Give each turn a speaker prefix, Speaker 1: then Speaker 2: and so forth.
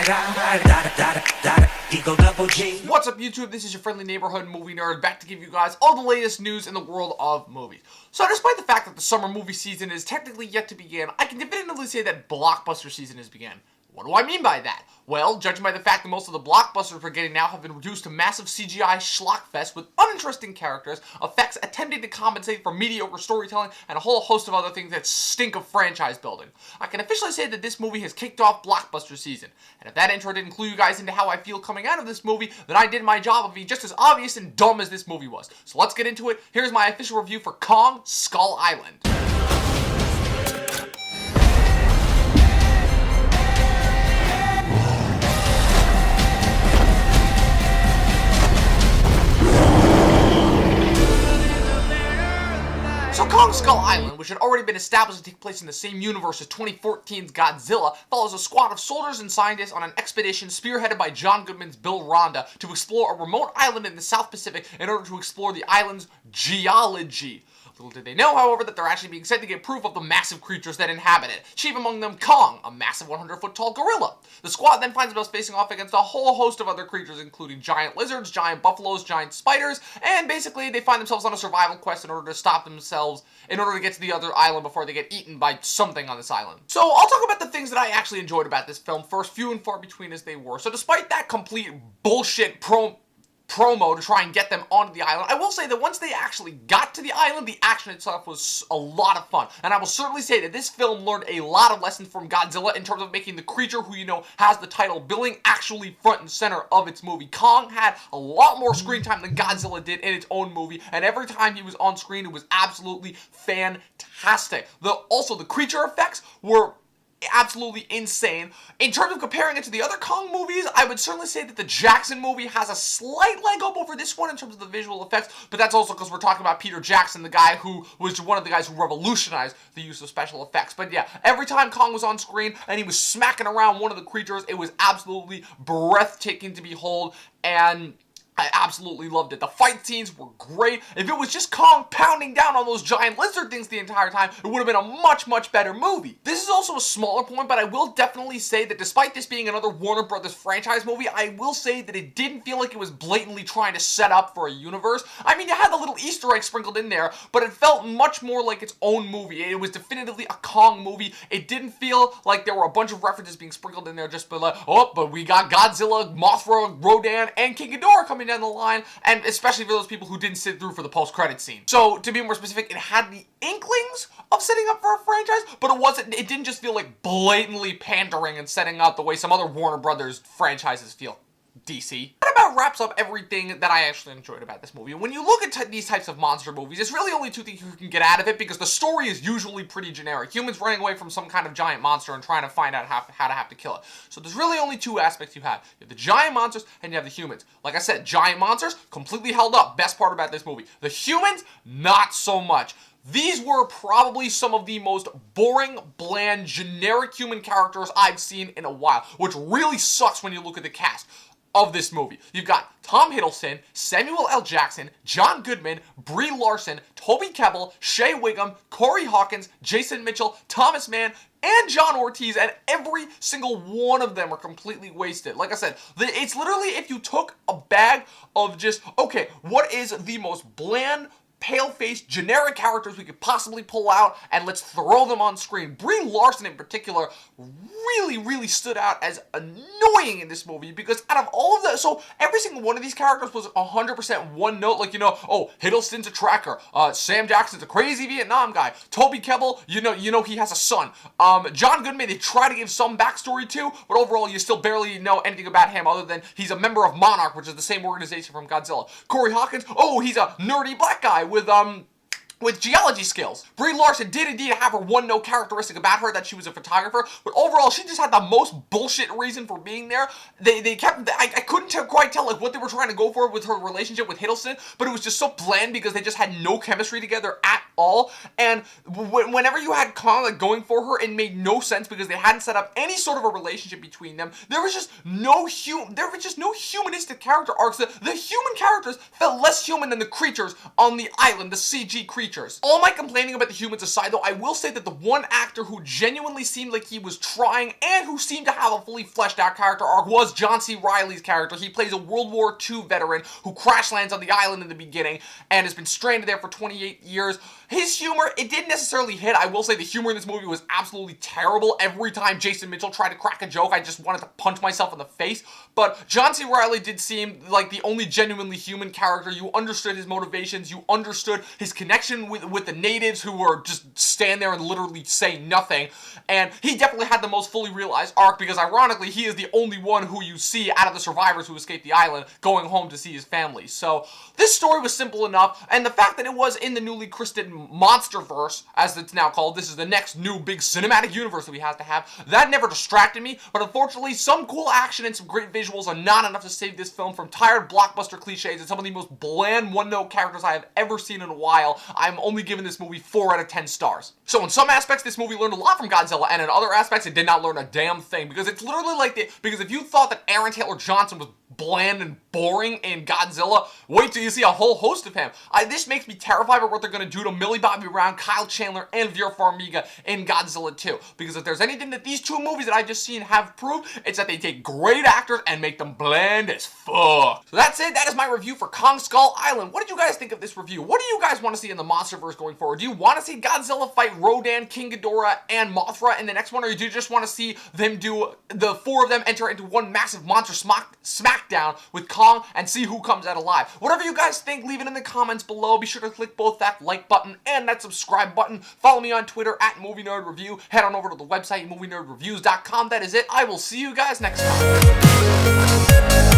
Speaker 1: What's up, YouTube? This is your friendly neighborhood movie nerd, back to give you guys all the latest news in the world of movies. So despite the fact that the summer movie season is technically yet to begin, I can definitively say that blockbuster season has begun. What do I mean by that? Well, judging by the fact that most of the blockbusters we're getting now have been reduced to massive CGI schlockfest with uninteresting characters, effects attempting to compensate for mediocre storytelling, and a whole host of other things that stink of franchise building, I can officially say that this movie has kicked off blockbuster season. And if that intro didn't clue you guys into how I feel coming out of this movie, then I did my job of being just as obvious and dumb as this movie was. So let's get into it. Here's my official review for Kong Skull Island. So Kong Skull Island, which had already been established to take place in the same universe as 2014's Godzilla, follows a squad of soldiers and scientists on an expedition spearheaded by John Goodman's Bill Randa to explore a remote island in the South Pacific in order to explore the island's geology. Little did they know, however, that they're actually being sent to get proof of the massive creatures that inhabit it. Chief among them, Kong, a massive 100-foot-tall gorilla. The squad then finds themselves facing off against a whole host of other creatures, including giant lizards, giant buffaloes, giant spiders, and basically they find themselves on a survival quest in order to stop themselves, in order to get to the other island before they get eaten by something on this island. So I'll talk about the things that I actually enjoyed about this film first, few and far between as they were. So despite that complete bullshit promo to try and get them onto the island, I will say that once they actually got to the island, the action itself was a lot of fun. And I will certainly say that this film learned a lot of lessons from Godzilla in terms of making the creature who, you know, has the title billing actually front and center of its movie. Kong had a lot more screen time than Godzilla did in its own movie, and every time he was on screen, it was absolutely fantastic. Also, the creature effects were absolutely insane. In terms of comparing it to the other Kong movies, I would certainly say that the Jackson movie has a slight leg up over this one in terms of the visual effects, but that's also because we're talking about Peter Jackson, the guy who was one of the guys who revolutionized the use of special effects. But yeah, every time Kong was on screen and he was smacking around one of the creatures, it was absolutely breathtaking to behold, and I absolutely loved it. The fight scenes were great. If it was just Kong pounding down on those giant lizard things the entire time, it would have been a much, much better movie. This is also a smaller point, but I will definitely say that despite this being another Warner Brothers franchise movie, I will say that it didn't feel like it was blatantly trying to set up for a universe. I mean, you had the little Easter egg sprinkled in there, but it felt much more like its own movie. It was definitively a Kong movie. It didn't feel like there were a bunch of references being sprinkled in there just like, oh, but we got Godzilla, Mothra, Rodan, and King Ghidorah coming down the line, and especially for those people who didn't sit through for the post-credit scene. So, to be more specific, it had the inklings of setting up for a franchise, but it didn't just feel like blatantly pandering and setting up the way some other Warner Brothers franchises feel. DC. That about wraps up everything that I actually enjoyed about this movie. When you look at these types of monster movies, it's really only two things you can get out of it, because the story is usually pretty generic. Humans running away from some kind of giant monster and trying to find out how to kill it. So there's really only two aspects you have. You have the giant monsters and you have the humans. Like I said, giant monsters completely held up. Best part about this movie. The humans, not so much. These were probably some of the most boring, bland, generic human characters I've seen in a while, which really sucks when you look at the cast of this movie. You've got Tom Hiddleston, Samuel L. Jackson, John Goodman, Brie Larson, Toby Kebbell, Shea Whigham, Corey Hawkins, Jason Mitchell, Thomas Mann, and John Ortiz, and every single one of them are completely wasted. Like I said, it's literally if you took a bag of just, okay, what is the most bland, pale-faced, generic characters we could possibly pull out, and let's throw them on screen. Brie Larson in particular really stood out as annoying in this movie, because out of all of the, so every single one of these characters was 100% one note, like, you know, oh, Hiddleston's a tracker, Sam Jackson's a crazy Vietnam guy, Toby Kebbell, you know he has a son, John Goodman, they try to give some backstory to, but overall you still barely know anything about him other than he's a member of Monarch, which is the same organization from Godzilla. Corey Hawkins, oh, he's a nerdy black guy with geology skills. Brie Larson did indeed have her one note characteristic about her, that she was a photographer, but overall she just had the most bullshit reason for being there. I couldn't quite tell like what they were trying to go for with her relationship with Hiddleston, but it was just so bland because they just had no chemistry together at all. And whenever you had Kong like going for her, it made no sense because they hadn't set up any sort of a relationship between them. There was just no humanistic character arcs. The human characters felt less human than the creatures on the island, the CG creatures. All my complaining about the humans aside, though, I will say that the one actor who genuinely seemed like he was trying and who seemed to have a fully fleshed out character arc was John C. Reilly's character. He plays a World War II veteran who crash lands on the island in the beginning and has been stranded there for 28 years. His humor, it didn't necessarily hit. I will say the humor in this movie was absolutely terrible. Every time Jason Mitchell tried to crack a joke, I just wanted to punch myself in the face. But John C. Reilly did seem like the only genuinely human character. You understood his motivations. You understood his connection with the natives who were just stand there and literally say nothing. And he definitely had the most fully realized arc because ironically, he is the only one who you see out of the survivors who escaped the island going home to see his family. So this story was simple enough, and the fact that it was in the newly christened Monsterverse, as it's now called, this is the next new big cinematic universe that we have to have, that never distracted me. But unfortunately, some cool action and some great visuals are not enough to save this film from tired blockbuster cliches and some of the most bland one-note characters I have ever seen in a while. I'm only giving this movie 4 out of 10 stars. So in some aspects, this movie learned a lot from Godzilla, and in other aspects, it did not learn a damn thing, because it's literally like because if you thought that Aaron Taylor Johnson was bland and boring in Godzilla, wait till you see a whole host of him. This makes me terrified about what they're going to do to Millie Bobby Brown, Kyle Chandler, and Vera Farmiga in Godzilla 2. Because if there's anything that these two movies that I've just seen have proved, it's that they take great actors and make them bland as fuck. So that's it. That is my review for Kong Skull Island. What did you guys think of this review? What do you guys want to see in the Monsterverse going forward? Do you want to see Godzilla fight Rodan, King Ghidorah, and Mothra in the next one? Or do you just want to see them do the 4 of them enter into one massive monster smackdown with Kong and see who comes out alive? Whatever you guys think, leave it in the comments below. Be sure to click both that like button and that subscribe button. Follow me on Twitter at Movie Nerd Review. Head on over to the website movienerdreviews.com. That is it. I will see you guys next time.